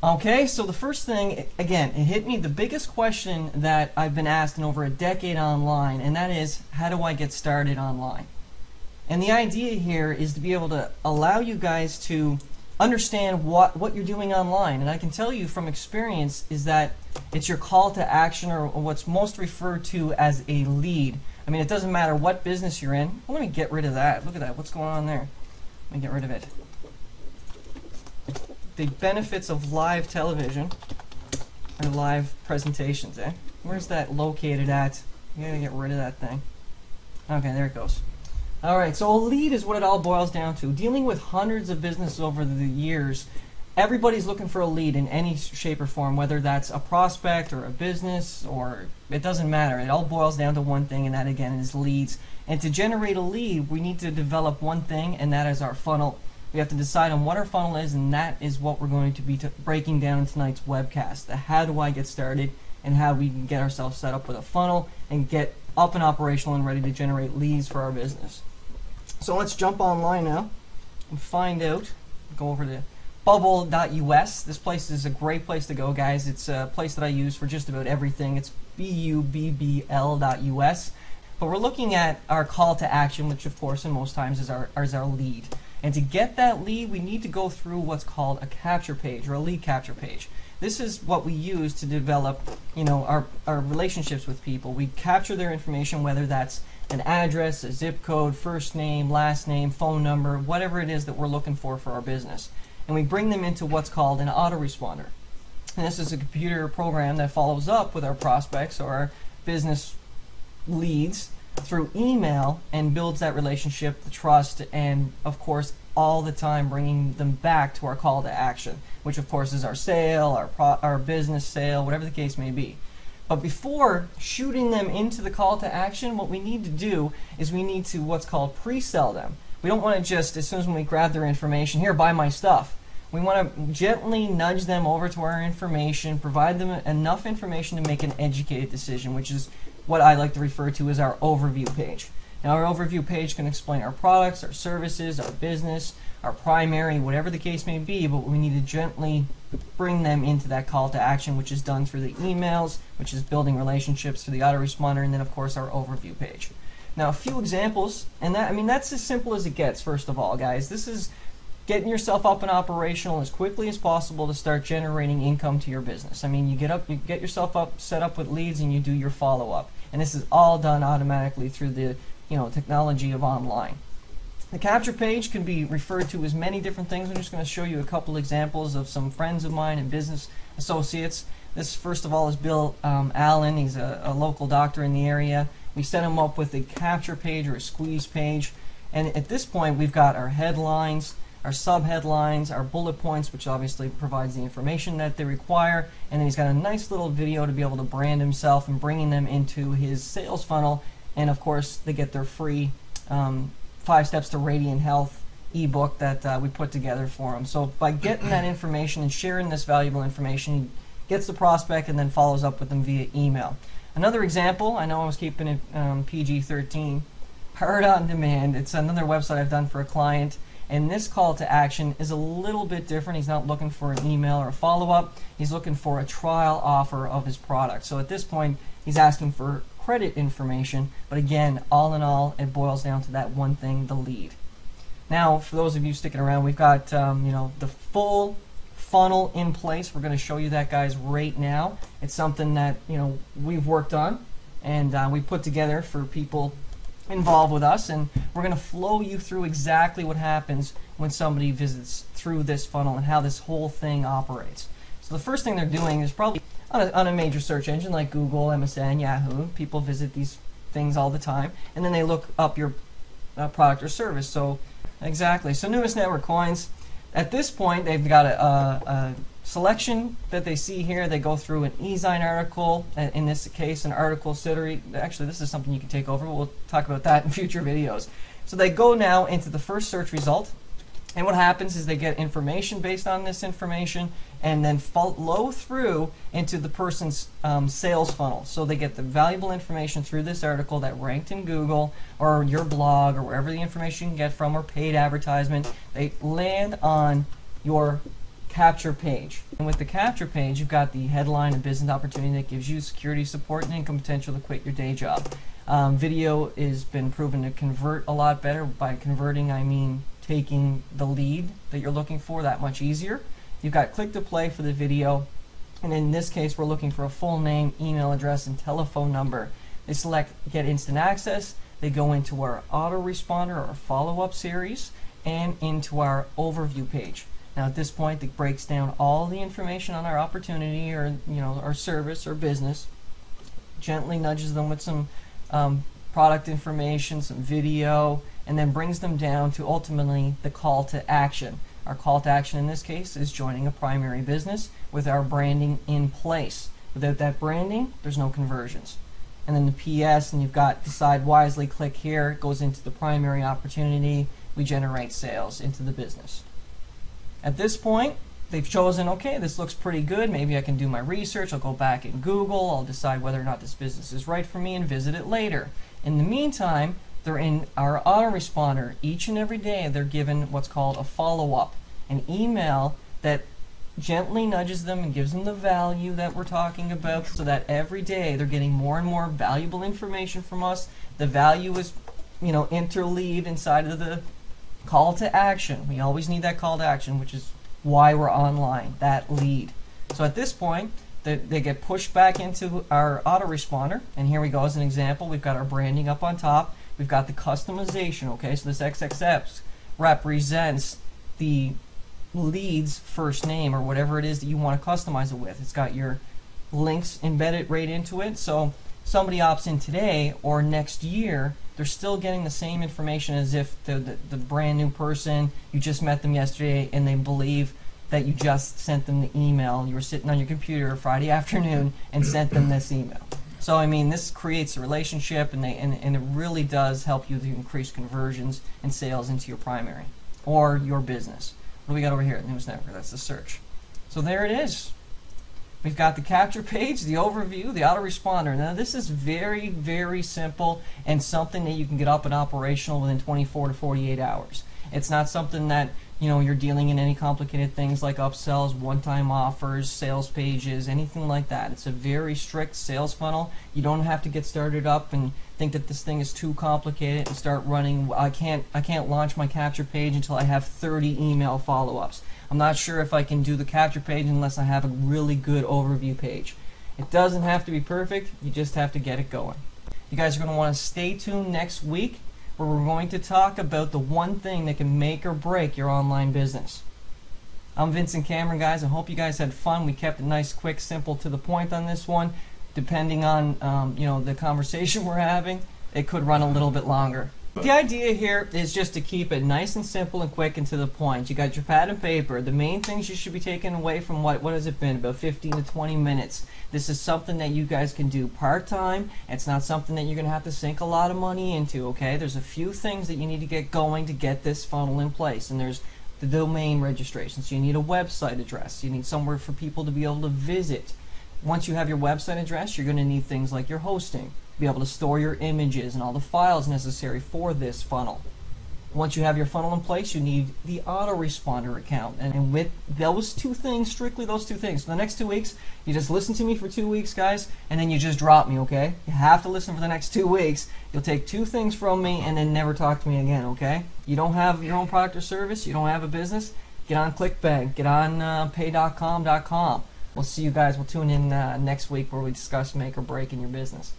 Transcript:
Okay, so the first thing, again, it hit me the biggest question that I've been asked in over a decade online, and that is, how do I get started online? And the idea here is to be able to allow you guys to understand what you're doing online. And I can tell you from experience is that it's your call to action, or what's most referred to as a lead. I mean, it doesn't matter what business you're in. Well, let me get rid of that. Look at that. What's going on there? Let me get rid of it. The benefits of live television or live presentations, eh? Where's that located at? You gotta get rid of that thing. Okay, there it goes. Alright, so a lead is what it all boils down to. Dealing with hundreds of businesses over the years, everybody's looking for a lead in any shape or form, whether that's a prospect or a business, or it doesn't matter. It all boils down to one thing, and that again is leads. And to generate a lead, we need to develop one thing, and that is our funnel. We have to decide on what our funnel is, and that is what we're going to be breaking down in tonight's webcast. The how do I get started, and how we can get ourselves set up with a funnel and get up and operational and ready to generate leads for our business. So let's jump online now and find out. Go over to bubble.us. This place is a great place to go, guys. It's a place that I use for just about everything. It's bubbl.us. But we're looking at our call to action, which of course in most times is our lead. And to get that lead, we need to go through what's called a capture page, or a lead capture page. This is what we use to develop, our relationships with people. We capture their information, whether that's an address, a zip code, first name, last name, phone number, whatever it is that we're looking for our business. And we bring them into what's called an autoresponder. And this is a computer program that follows up with our prospects or our business leads through email and builds that relationship, the trust, and of course all the time bringing them back to our call to action, which of course is our sale, our business sale, whatever the case may be. But before shooting them into the call to action, what we need to do is we need to what's called pre-sell them. We don't want to just, as soon as we grab their information, here, buy my stuff. We want to gently nudge them over to our information, provide them enough information to make an educated decision, which is what I like to refer to as our overview page. Now, our overview page can explain our products, our services, our business, our primary, whatever the case may be, but we need to gently bring them into that call to action, which is done through the emails, which is building relationships through the autoresponder, and then of course our overview page. Now, a few examples, and that's as simple as it gets. First of all, guys, this is getting yourself up and operational as quickly as possible to start generating income to your business. I mean, you get yourself set up with leads, and you do your follow-up, and this is all done automatically through the technology of online. The capture page can be referred to as many different things. I'm just going to show you a couple examples of some friends of mine and business associates. This, first of all, is Bill Allen. He's a local doctor in the area. We set him up with a capture page or a squeeze page. And at this point, we've got our headlines, our sub-headlines, our bullet points, which obviously provides the information that they require. And then he's got a nice little video to be able to brand himself and bringing them into his sales funnel. And of course, they get their free 5 Steps to Radiant Health ebook that we put together for them. So by getting that information and sharing this valuable information, he gets the prospect and then follows up with them via email. Another example, I know I was keeping it PG-13, Heard on Demand. It's another website I've done for a client, and this call to action is a little bit different. He's not looking for an email or a follow-up. He's looking for a trial offer of his product. So at this point, he's asking for credit information, but again, all in all, it boils down to that one thing, the lead. Now, for those of you sticking around, we've got the full funnel in place. We're going to show you that, guys, right now. It's something that we've worked on and we put together for people involved with us, and we're going to flow you through exactly what happens when somebody visits through this funnel and how this whole thing operates. So the first thing they're doing is probably on a major search engine like Google, MSN, Yahoo. People visit these things all the time, and then they look up your product or service. So exactly. So Newest Network Coins. At this point, they've got a selection that they see here. They go through an e-zine article. In this case, an article summary. Actually, this is something you can take over. We'll talk about that in future videos. So they go now into the first search result. And what happens is they get information based on this information and then flow through into the person's sales funnel. So they get the valuable information through this article that ranked in Google or your blog or wherever the information you can get from, or paid advertisement. They land on your capture page. And with the capture page, you've got the headline, a business opportunity that gives you security, support, and income potential to quit your day job. Video has been proven to convert a lot better. By converting, I mean taking the lead that you're looking for that much easier. You've got click to play for the video, and in this case, we're looking for a full name, email address, and telephone number. They select Get Instant Access. They go into our autoresponder or follow-up series and into our overview page. Now at this point, it breaks down all the information on our opportunity or our service or business, gently nudges them with some product information, some video, and then brings them down to ultimately the call to action. Our call to action in this case is joining a primary business with our branding in place. Without that branding, there's no conversions. And then the PS, and you've got decide wisely, click here, it goes into the primary opportunity, we generate sales into the business. At this point, they've chosen, okay, this looks pretty good, maybe I can do my research, I'll go back in Google, I'll decide whether or not this business is right for me and visit it later. In the meantime, they're in our autoresponder. Each and every day they're given what's called a follow-up, an email that gently nudges them and gives them the value that we're talking about, so that every day they're getting more and more valuable information from us. The value is, interleaved inside of the call to action. We always need that call to action, which is why we're online, that lead. So at this point, they get pushed back into our autoresponder, and here we go as an example. We've got our branding up on top. We've got the customization, okay? So this XXX represents the lead's first name or whatever it is that you want to customize it with. It's got your links embedded right into it, so somebody opts in today or next year, they're still getting the same information as if the brand new person, you just met them yesterday and they believe that you just sent them the email. You were sitting on your computer Friday afternoon and sent them this email. So I mean, this creates a relationship, and it really does help you to increase conversions and sales into your primary or your business. What do we got over here? News Network. That's the search. So there it is. We've got the capture page, the overview, the autoresponder. Now this is very, very simple and something that you can get up and operational within 24 to 48 hours. It's not something that you're dealing in any complicated things like upsells, one-time offers, sales pages, anything like that. It's a very strict sales funnel. You don't have to get started up and think that this thing is too complicated and start running. I can't launch my capture page until I have 30 email follow-ups. I'm not sure if I can do the capture page unless I have a really good overview page. It doesn't have to be perfect. You just have to get it going. You guys are going to want to stay tuned next week, where we're going to talk about the one thing that can make or break your online business. I'm Vincent Cameron, guys. I hope you guys had fun. We kept it nice, quick, simple, to the point on this one. Depending on the conversation we're having, it could run a little bit longer. The idea here is just to keep it nice and simple and quick and to the point. You got your pad and paper. The main things you should be taking away from what has it been? About 15 to 20 minutes. This is something that you guys can do part-time. It's not something that you're going to have to sink a lot of money into, okay? There's a few things that you need to get going to get this funnel in place. And there's the domain registration. So you need a website address. You need somewhere for people to be able to visit. Once you have your website address, you're going to need things like your hosting. Be able to store your images and all the files necessary for this funnel. Once you have your funnel in place, you need the autoresponder account. And with those two things, strictly those two things, for the next 2 weeks, you just listen to me for 2 weeks, guys, and then you just drop me, okay? You have to listen for the next 2 weeks. You'll take 2 things from me and then never talk to me again, okay? You don't have your own product or service, you don't have a business, get on ClickBank, get on pay.com.com. We'll see you guys. We'll tune in next week where we discuss make or break in your business.